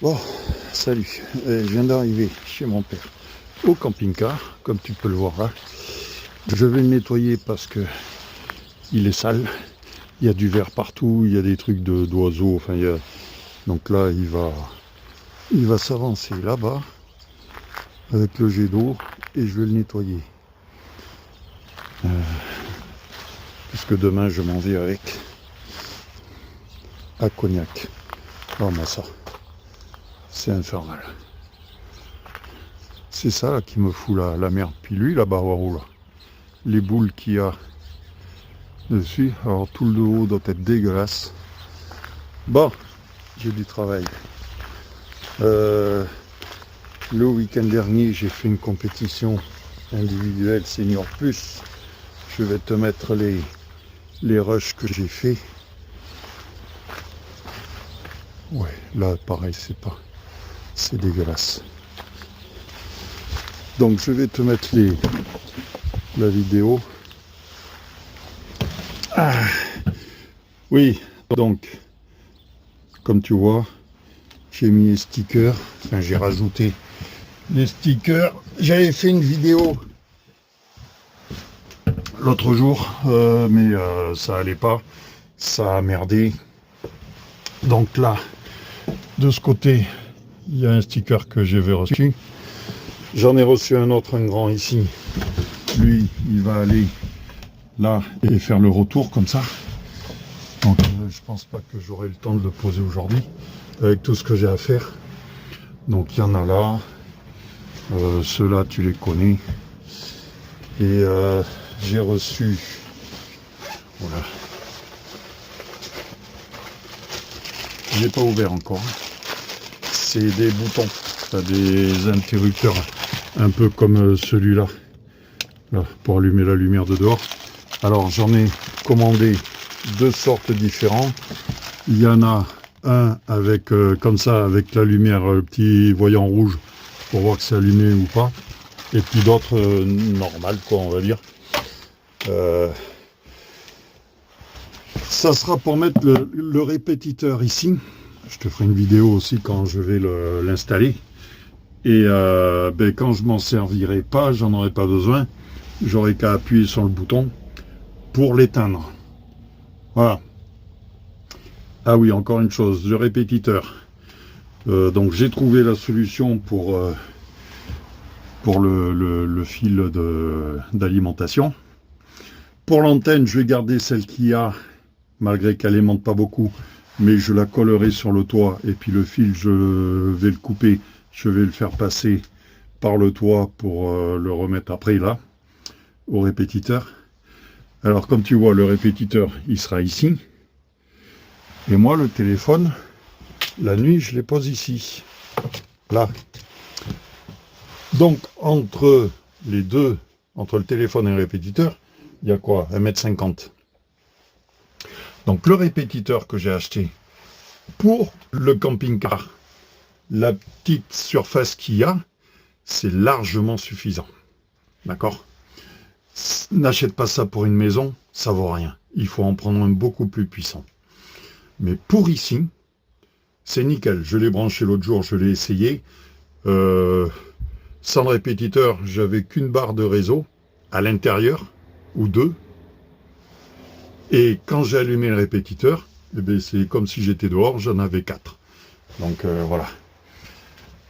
Bon, salut, je viens d'arriver chez mon père au camping-car, comme tu peux le voir là. Je vais le nettoyer parce que il est sale, il y a du verre partout, il y a des trucs d'oiseaux, enfin il y a... Donc là il va s'avancer là-bas avec le jet d'eau et je vais le nettoyer. Puisque demain je m'en vais avec à Cognac. Oh mais ça, c'est infernal. C'est ça là, qui me fout la merde. Puis lui là-bas, là, les boules qu'il y a dessus, alors tout le haut doit être dégueulasse. Bon, j'ai du travail. Le week-end dernier, j'ai fait une compétition individuelle Senior Plus. Je vais te mettre les rushs que j'ai fait. Ouais, là pareil, c'est dégueulasse. Donc je vais te mettre la vidéo. Ah, oui, donc comme tu vois, j'ai mis les stickers, enfin j'ai rajouté les stickers. J'avais fait une vidéo l'autre jour, mais ça allait pas, ça a merdé. Donc là, de ce côté, il y a un sticker que j'avais reçu. J'en ai reçu un autre, un grand ici. Lui, il va aller là et faire le retour comme ça. Donc je pense pas que j'aurai le temps de le poser aujourd'hui avec tout ce que j'ai à faire. Donc il y en a là. Ceux-là, tu les connais. Et j'ai reçu... Voilà. Je l'ai pas ouvert encore. C'est des boutons, des interrupteurs un peu comme celui-là, là, pour allumer la lumière de dehors. Alors j'en ai commandé deux sortes différentes. Il y en a un avec comme ça, avec la lumière, le petit voyant rouge pour voir que c'est allumé ou pas. Et puis d'autres normales, quoi, on va dire. Ça sera pour mettre le répétiteur ici. Je te ferai une vidéo aussi quand je vais l'installer. Et quand je m'en servirai pas, j'en aurai pas besoin. J'aurai qu'à appuyer sur le bouton pour l'éteindre. Voilà. Ah oui, encore une chose, le répétiteur. Donc j'ai trouvé la solution pour le fil d'alimentation. Pour l'antenne, je vais garder celle qu'il y a, malgré qu'elle n'aimante pas beaucoup, mais je la collerai sur le toit, et puis le fil, je vais le couper, je vais le faire passer par le toit pour le remettre après là, au répétiteur. Alors comme tu vois, le répétiteur, il sera ici, et moi le téléphone, la nuit, je les pose ici, là. Donc entre les deux, entre le téléphone et le répétiteur, il y a quoi, 1,50 m. Donc le répétiteur que j'ai acheté pour le camping-car, la petite surface qu'il y a, c'est largement suffisant. D'accord? N'achète pas ça pour une maison, ça vaut rien. Il faut en prendre un beaucoup plus puissant. Mais pour ici, c'est nickel. Je l'ai branché l'autre jour, je l'ai essayé. Sans le répétiteur, j'avais qu'une barre de réseau à l'intérieur, ou deux. Et quand j'ai allumé le répétiteur, eh bien, c'est comme si j'étais dehors, j'en avais 4. Donc voilà.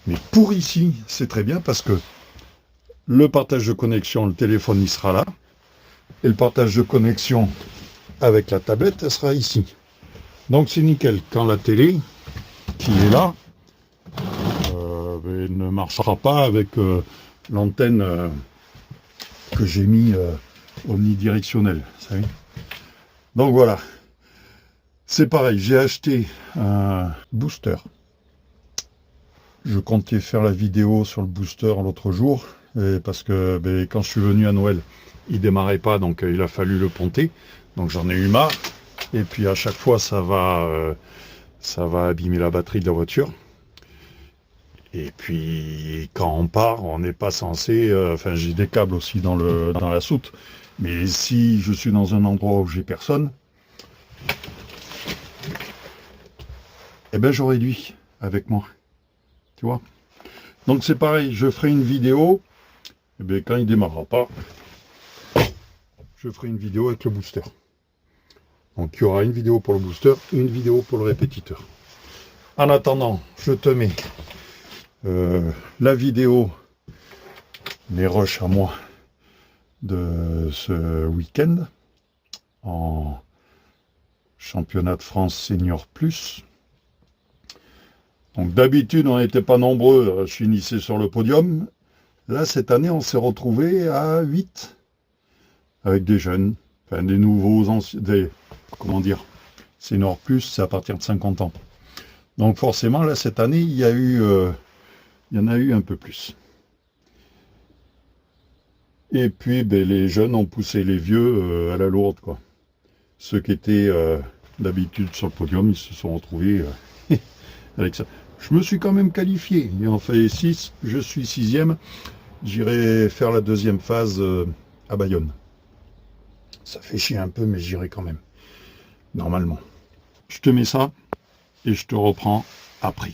Mais pour ici, c'est très bien parce que le partage de connexion, le téléphone, il sera là. Et le partage de connexion avec la tablette, elle sera ici. Donc c'est nickel. Quand la télé, qui est là, ne marchera pas avec l'antenne que j'ai mis omnidirectionnelle. Vous savez. Donc voilà. C'est pareil, j'ai acheté un booster. Je comptais faire la vidéo sur le booster l'autre jour, parce que quand je suis venu à Noël, il démarrait pas, donc il a fallu le ponter. Donc j'en ai eu marre. Et puis à chaque fois, ça va abîmer la batterie de la voiture. Et puis quand on part, on n'est pas censé... Enfin, j'ai des câbles aussi dans la soute. Mais si je suis dans un endroit où j'ai personne, eh ben j'aurai lui avec moi. Tu vois? Donc c'est pareil, je ferai une vidéo, et bien quand il démarrera pas, je ferai une vidéo avec le booster. Donc il y aura une vidéo pour le booster, une vidéo pour le répétiteur. En attendant, je te mets la vidéo, les rushs à moi de ce week-end en championnat de France Senior Plus. Donc d'habitude, on n'était pas nombreux à finir sur le podium. Là, cette année, on s'est retrouvé à 8 avec des jeunes, enfin des nouveaux anciens, comment dire, Senior Plus, c'est à partir de 50 ans. Donc forcément, là, cette année, il y en a eu un peu plus. Et puis, les jeunes ont poussé les vieux à la lourde, quoi. Ceux qui étaient d'habitude sur le podium, ils se sont retrouvés avec ça. Je me suis quand même qualifié. Il en fait 6, je suis 6e. J'irai faire la deuxième phase à Bayonne. Ça fait chier un peu, mais j'irai quand même. Normalement. Je te mets ça et je te reprends après.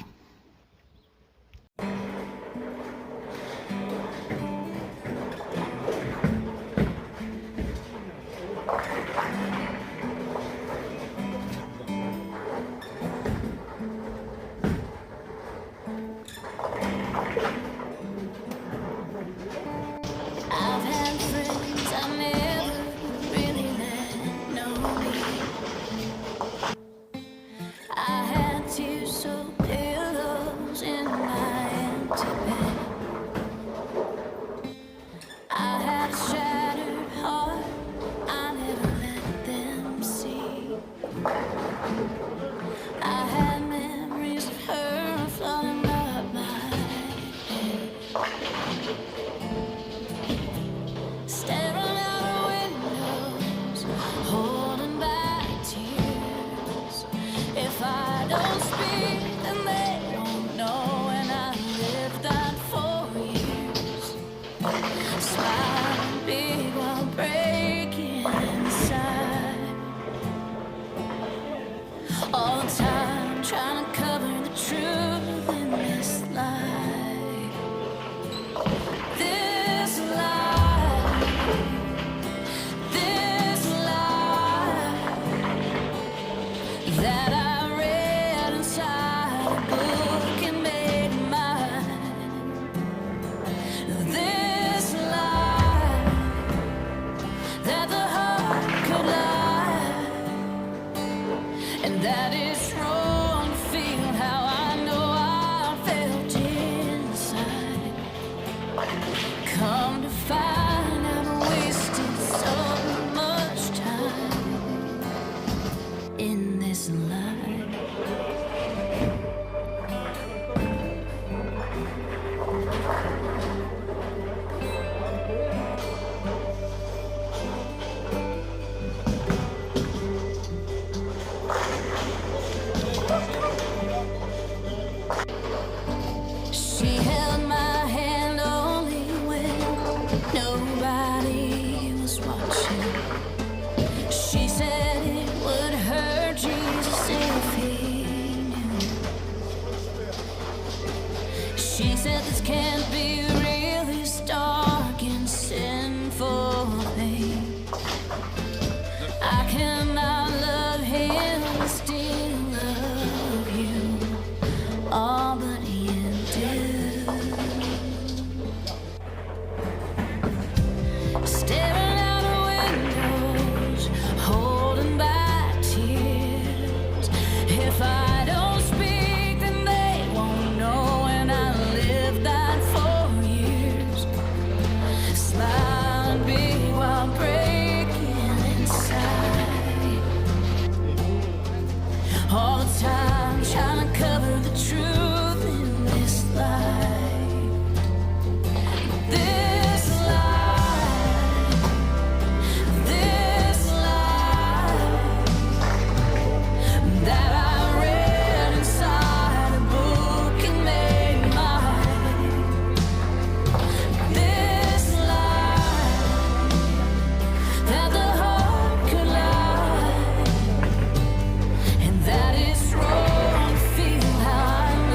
She said this can't be real, this dark and sinful thing. I cannot love him and still love you, all but you do. Staring out the windows, holding back tears. If I don't speak, then they won't know, and I lived that 4 years. Smiling big while breaking inside. All the time trying to cover the truth in this life. This life, this life that I read inside a book and made mine. This life that the heart could lie, and that it's wrong to feel how I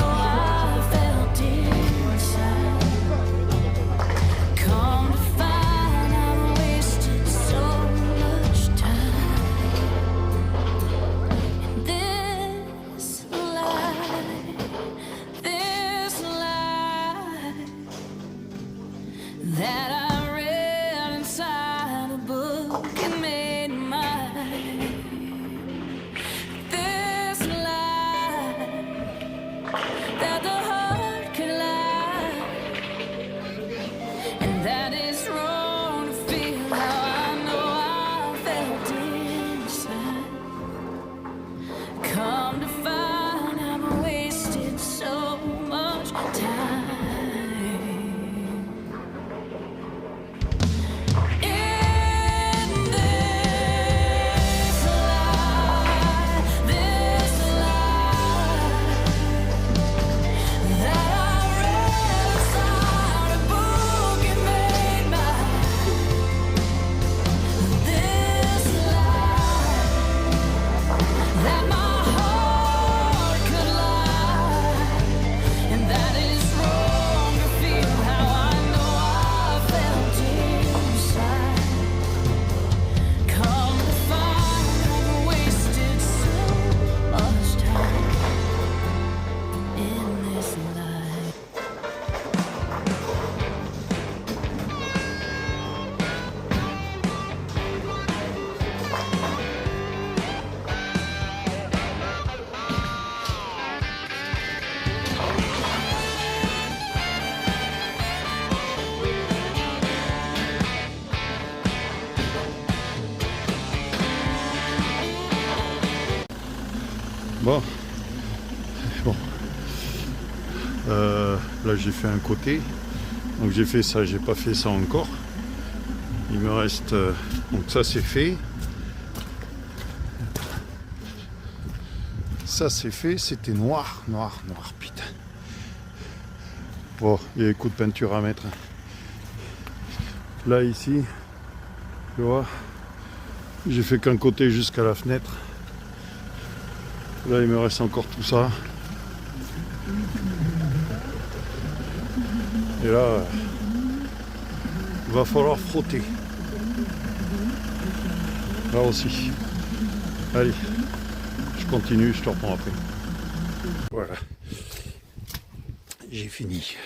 Bon. Bon. Là j'ai fait un côté. Donc j'ai fait ça, j'ai pas fait ça encore. Il me reste... donc ça c'est fait. Ça c'est fait, c'était noir, putain. Bon, il y a des coups de peinture à mettre. Là ici, tu vois, j'ai fait qu'un côté jusqu'à la fenêtre. Là il me reste encore tout ça. Et là, il va falloir frotter. Là aussi. Allez, je continue, je te reprends après. Voilà. J'ai fini.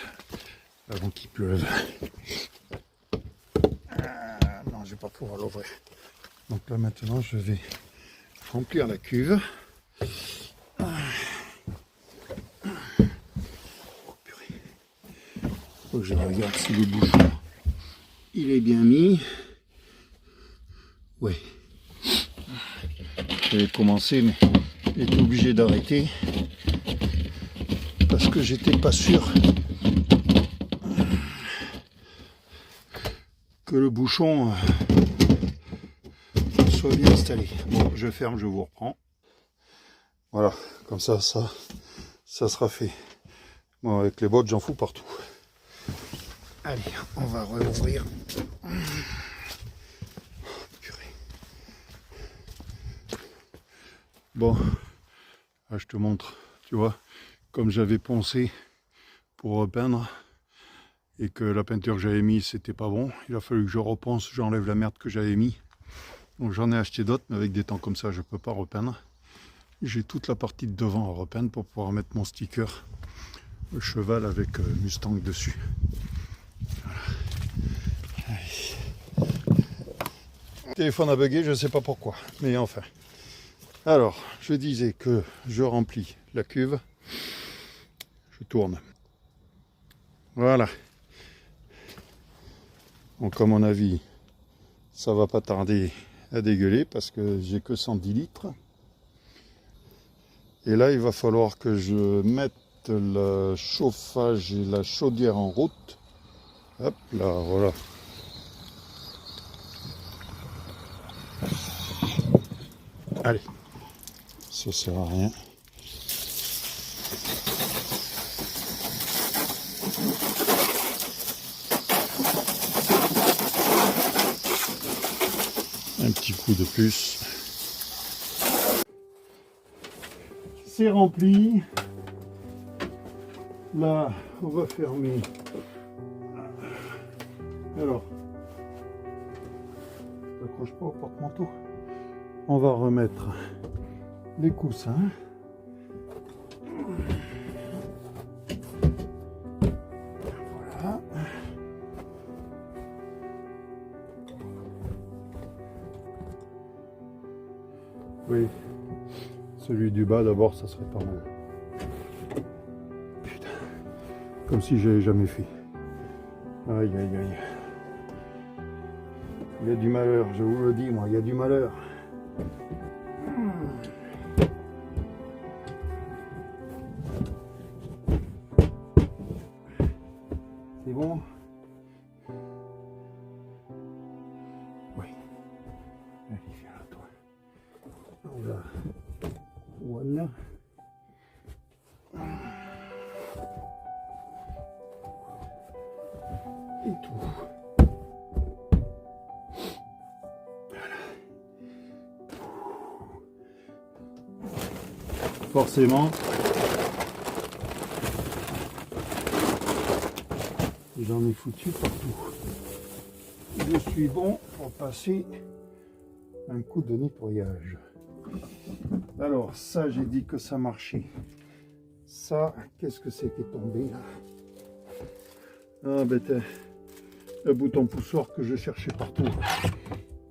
Avant qu'il pleuve. Non, je vais pas pouvoir l'ouvrir. Donc là maintenant, je vais remplir la cuve. Faut que je regarde si le bouchon il est bien mis. Ouais. J'avais commencé mais j'étais obligé d'arrêter parce que j'étais pas sûr que le bouchon soit bien installé. Bon, je ferme, je vous reprends. Voilà, comme ça sera fait. Bon, avec les bottes, j'en fous partout. Allez, on va rouvrir. Purée. Bon, là, je te montre, tu vois, comme j'avais pensé pour repeindre et que la peinture que j'avais mise c'était pas bon, il a fallu que je repense, j'enlève la merde que j'avais mis. Donc j'en ai acheté d'autres, mais avec des temps comme ça, je peux pas repeindre. J'ai toute la partie de devant à repeindre pour pouvoir mettre mon sticker le cheval avec Mustang dessus. Voilà. Le téléphone a bugué, je ne sais pas pourquoi, mais enfin. Alors, je disais que je remplis la cuve, je tourne. Voilà. Donc à mon avis, ça va pas tarder à dégueuler parce que j'ai que 110 litres. Et là, il va falloir que je mette le chauffage et la chaudière en route. Hop là, voilà. Allez, ça sert à rien. Un petit coup de plus. C'est rempli. Là, on va fermer. Alors, je n'accroche pas au porte-manteau. On va remettre les coussins. Voilà. Oui, celui du bas d'abord, ça serait pas mal. Putain, comme si j'avais jamais fait. Aïe aïe aïe. Il y a du malheur, je vous le dis moi, il y a du malheur. C'est bon? Oui. Allez, viens là, toi. Voilà. Et tout. Forcément, j'en ai foutu partout. Je suis bon pour passer un coup de nettoyage. Alors ça, j'ai dit que ça marchait. Ça, qu'est-ce que c'est qui est tombé là? Ah ben le bouton poussoir que je cherchais partout.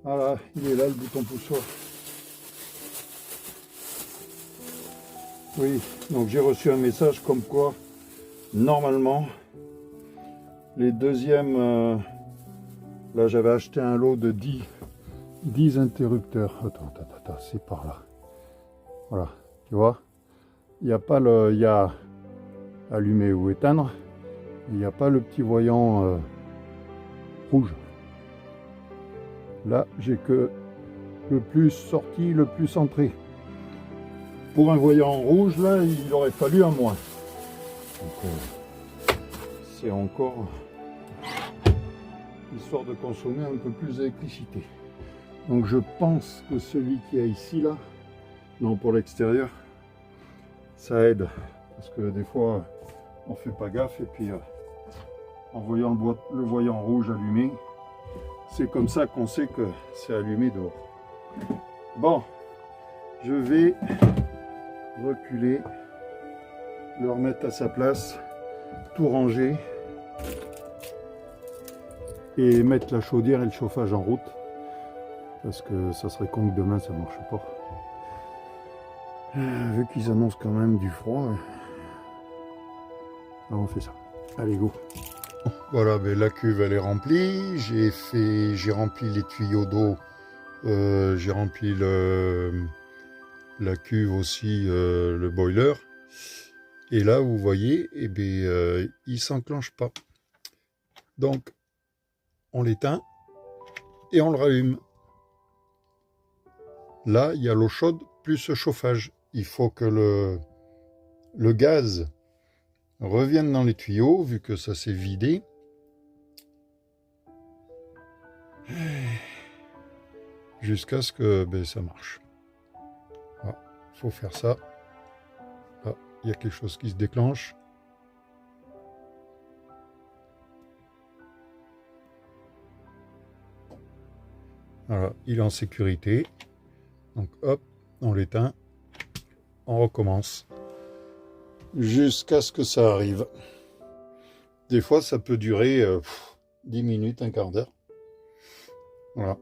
Voilà, il est là le bouton poussoir. Oui, donc j'ai reçu un message comme quoi, normalement, les deuxièmes, là j'avais acheté un lot de 10 interrupteurs. Attends, c'est par là. Voilà, tu vois, il n'y a pas le... Il y a allumer ou éteindre. Il n'y a pas le petit voyant rouge. Là, j'ai que le plus sorti, le plus entré. Pour un voyant rouge, là, il aurait fallu un moins. C'est encore histoire de consommer un peu plus d'électricité. Donc je pense que celui qui est ici, là, non, pour l'extérieur, ça aide. Parce que des fois, on fait pas gaffe et puis en voyant le voyant rouge allumé, c'est comme ça qu'on sait que c'est allumé dehors. Bon, je vais reculer, le remettre à sa place, tout ranger et mettre la chaudière et le chauffage en route parce que ça serait con que demain ça marche pas. Vu qu'ils annoncent quand même du froid, on fait ça. Allez, go. Voilà, ben la cuve elle est remplie. J'ai rempli les tuyaux d'eau. J'ai rempli la cuve aussi, le boiler. Et là, vous voyez, eh bien, il s'enclenche pas. Donc, on l'éteint et on le rallume. Là, il y a l'eau chaude plus le chauffage. Il faut que le gaz revienne dans les tuyaux, vu que ça s'est vidé. Jusqu'à ce que ça marche. Il faut faire ça. Là, il y a quelque chose qui se déclenche. Voilà, il est en sécurité. Donc hop, on l'éteint. On recommence. Jusqu'à ce que ça arrive. Des fois, ça peut durer 10 minutes, un quart d'heure. Voilà.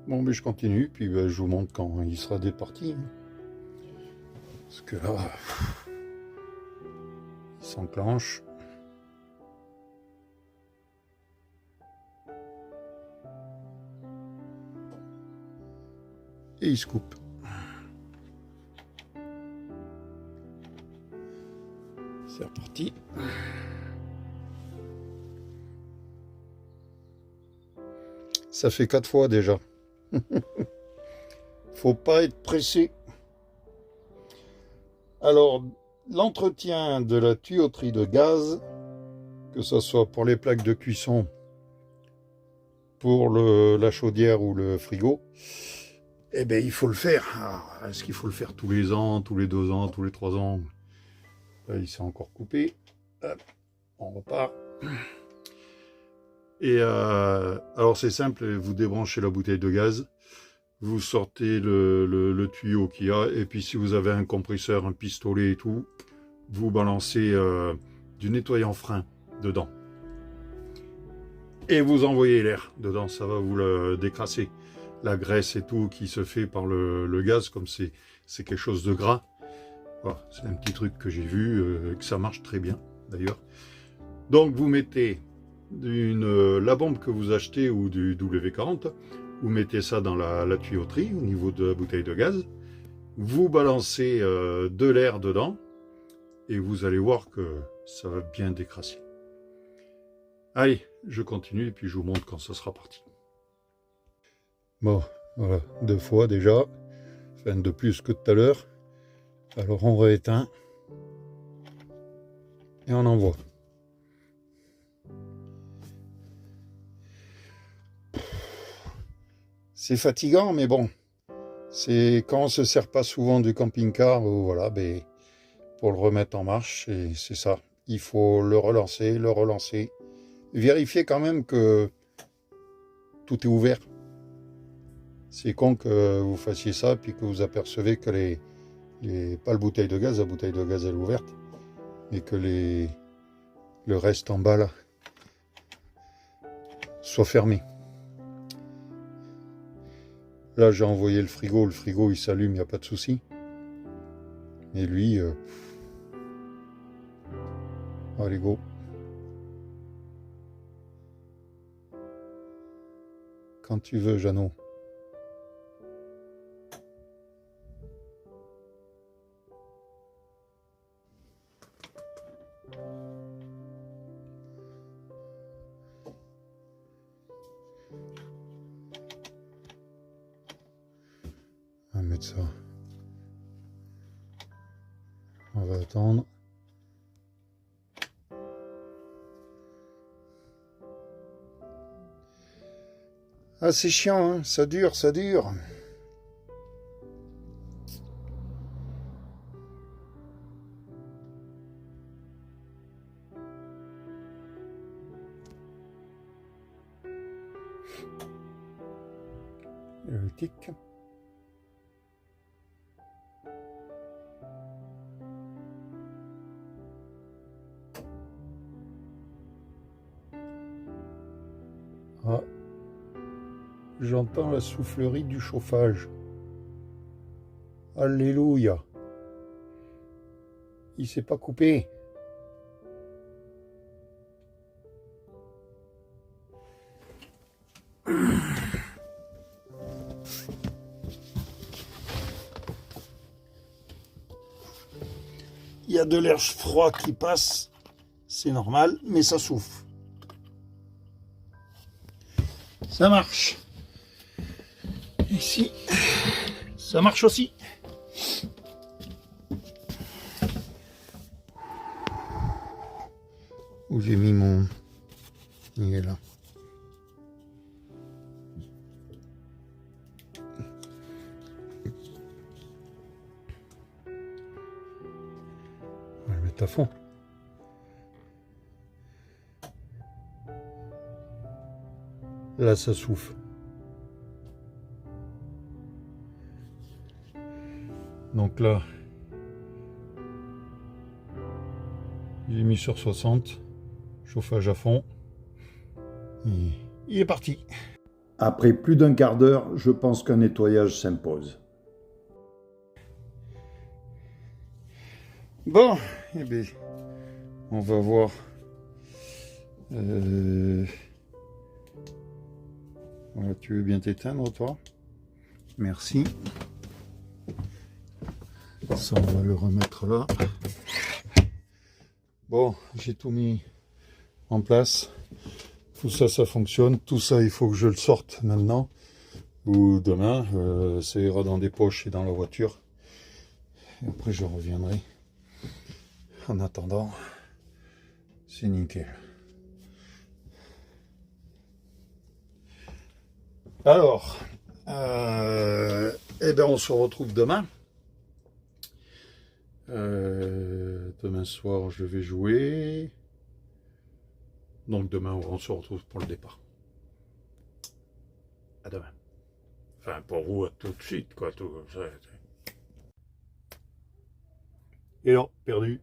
Bon, mais je continue, puis je vous montre quand il sera départi. Parce que là, il s'enclenche. Et il se coupe. C'est reparti. Ça fait 4 fois déjà. Faut pas être pressé. Alors, l'entretien de la tuyauterie de gaz, que ce soit pour les plaques de cuisson, pour la chaudière ou le frigo, eh bien, il faut le faire. Est-ce qu'il faut le faire tous les ans, tous les 2 ans, tous les 3 ans? Là, il s'est encore coupé. Hop, on repart. Et alors c'est simple, vous débranchez la bouteille de gaz, vous sortez le tuyau qu'il y a, et puis si vous avez un compresseur, un pistolet et tout, vous balancez du nettoyant frein dedans. Et vous envoyez l'air dedans, ça va vous le décrasser. La graisse et tout qui se fait par le gaz, comme c'est quelque chose de gras. Voilà, c'est un petit truc que j'ai vu, que ça marche très bien d'ailleurs. Donc vous mettez la bombe que vous achetez ou du W40, vous mettez ça dans la tuyauterie au niveau de la bouteille de gaz, vous balancez de l'air dedans et vous allez voir que ça va bien décrasser. Allez, je continue et puis je vous montre quand ça sera parti. Bon, voilà, 2 fois déjà, enfin de plus que tout à l'heure. Alors on rééteint et on envoie. C'est fatigant, mais bon, c'est quand on se sert pas souvent du camping-car, voilà, pour le remettre en marche, et c'est ça. Il faut le relancer, vérifier quand même que tout est ouvert. C'est con que vous fassiez ça, puis que vous apercevez que pas la bouteille de gaz elle est ouverte, et que le reste en bas là soit fermé. Là, j'ai envoyé le frigo il s'allume, il n'y a pas de souci. Et lui, allez go. Quand tu veux, Jeannot. mettre ça. On va attendre. Ah, c'est chiant, hein, ça dure, ça dure. Le tic. Ah, j'entends la soufflerie du chauffage. Alléluia. Il s'est pas coupé. Il y a de l'air froid qui passe, c'est normal, mais ça souffle. Ça marche. Ici, ça marche aussi. Où j'ai mis mon... Il est là. On va le mettre à fond. Là, ça souffle. Donc là, j'ai mis sur 60, chauffage à fond. Et il est parti. Après plus d'un quart d'heure, je pense qu'un nettoyage s'impose. Bon, eh bien, on va voir. Voilà, tu veux bien t'éteindre, toi? Merci. Ça, on va le remettre là. Bon, j'ai tout mis en place. Tout ça, ça fonctionne. Tout ça, il faut que je le sorte maintenant. Ou demain. Ça ira dans des poches et dans la voiture. Et après, je reviendrai. En attendant, c'est nickel. Alors, eh ben on se retrouve demain. Demain soir, je vais jouer. Donc demain, on se retrouve pour le départ. À demain. Enfin, pour vous, tout de suite, quoi. Tout, ça, et non, perdu.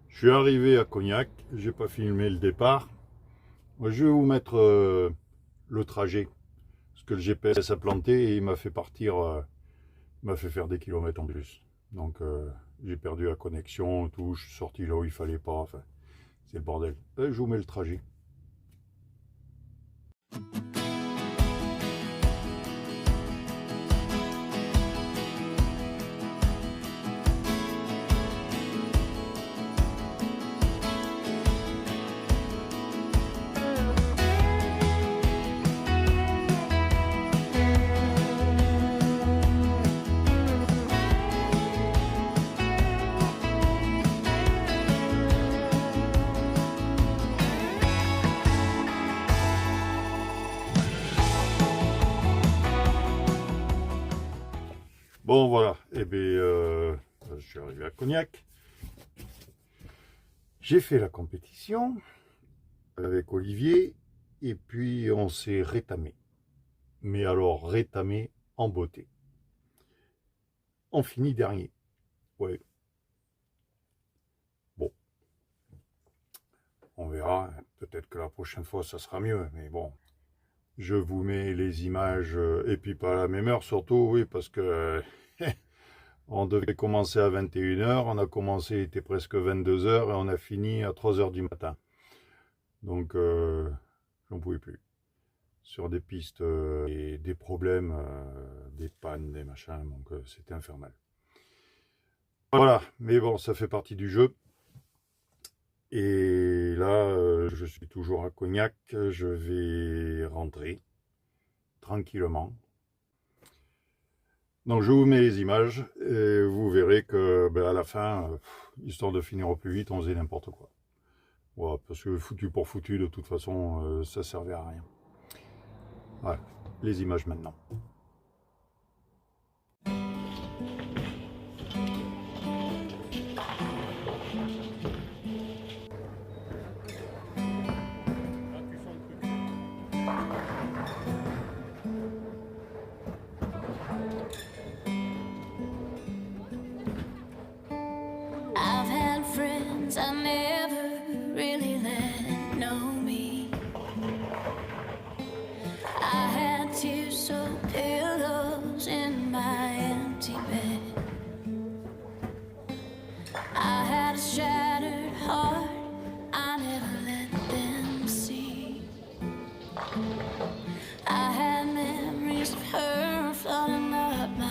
Je suis arrivé à Cognac. J'ai pas filmé le départ. Moi, je vais vous mettre le trajet. Parce que le GPS a planté et il m'a fait partir, il m'a fait faire des kilomètres en plus. Donc j'ai perdu la connexion, tout, je suis sorti là où il fallait pas, enfin, c'est le bordel. Et je vous mets le trajet. Bon voilà, et bien je suis arrivé à Cognac. J'ai fait la compétition avec Olivier et puis on s'est rétamé. Mais alors rétamé en beauté. On finit dernier. Ouais. Bon. On verra. Peut-être que la prochaine fois ça sera mieux. Mais bon. Je vous mets les images et puis pas à la même heure surtout, oui, parce que on devait commencer à 21h, on a commencé, il était presque 22h et on a fini à 3h du matin. Donc j'en pouvais plus. Sur des pistes et des problèmes, des pannes, des machins, donc c'était infernal. Voilà, mais bon, ça fait partie du jeu. Et là, je suis toujours à Cognac, je vais rentrer tranquillement. Donc je vous mets les images et vous verrez que à la fin, histoire de finir au plus vite, on faisait n'importe quoi. Voilà, parce que foutu pour foutu, de toute façon, ça servait à rien. Voilà, les images maintenant. I've had friends I never really let know me. I had tear-soaked pillows in my empty bed. I had a shattered heart I never let them see. I had memories of her flooding up my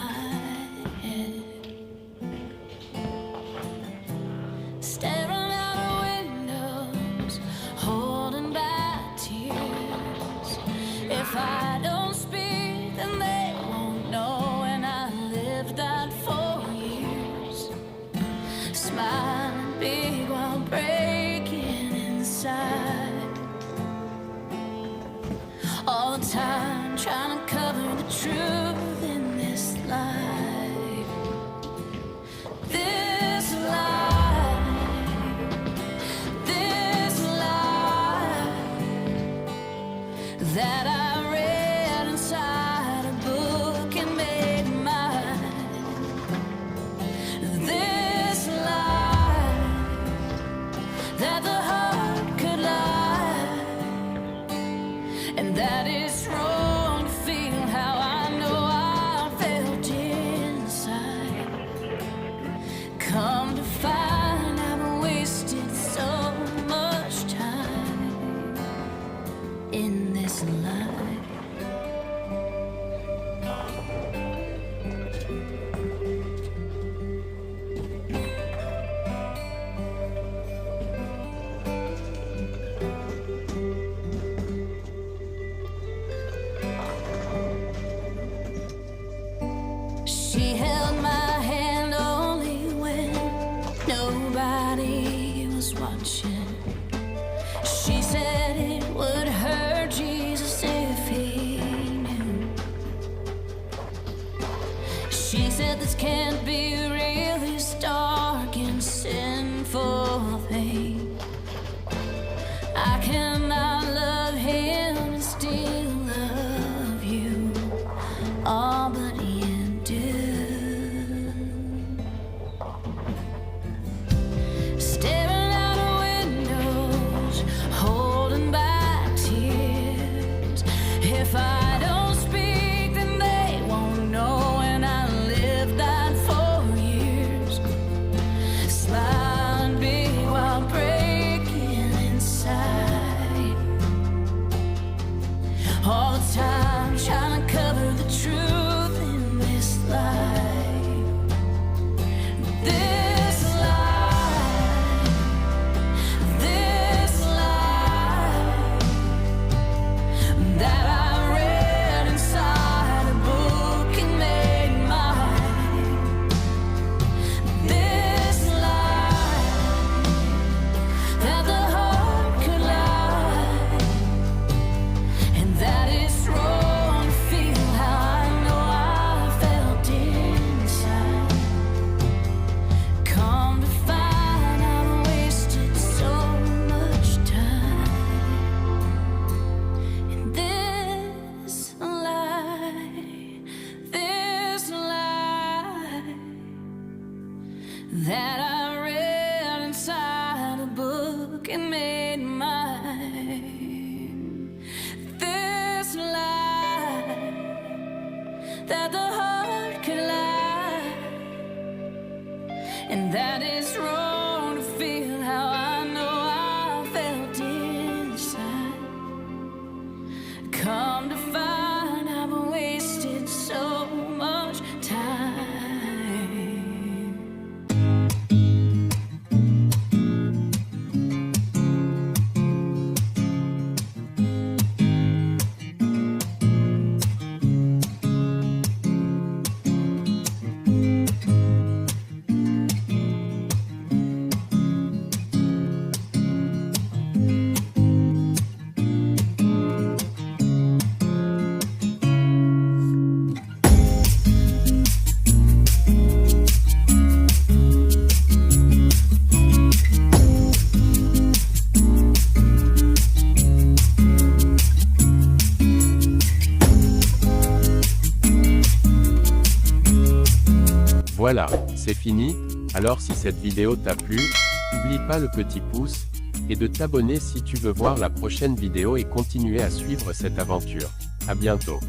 head. Staring out of windows, holding back tears. If I don't speak, then they won't know. And I lived that 4 years, smiling big while breaking inside. All the time trying to cover the truth in this life. This life, this life that I read inside a book and made mine. This life that the heart could lie, and that it's wrong to feel how I know I felt inside. Come to find I've wasted so much time in this life. She held my hand only when nobody was watching. She said it would hurt Jesus if he knew. She said this can't be real, this dark and sinful thing. I cannot love him and still love you. All but you do. Staring out of windows, holding back tears. If I don't speak, then they won't know. And I lived that 4 years, smiling big while breaking inside. All the time trying to cover the truth in this life. This life, this life that I read inside a book and made mine. This life that the heart could lie, and that it's wrong to feel how I know I felt inside. Come to find I've wasted so much time in this life that I read inside a book and made mine. This life that the heart could lie, and that is wrong to feel how I know I felt inside. Come to find I've wasted so much time. Voilà, c'est fini. Alors si cette vidéo t'a plu, n'oublie pas le petit pouce, et de t'abonner si tu veux voir la prochaine vidéo et continuer à suivre cette aventure. À bientôt.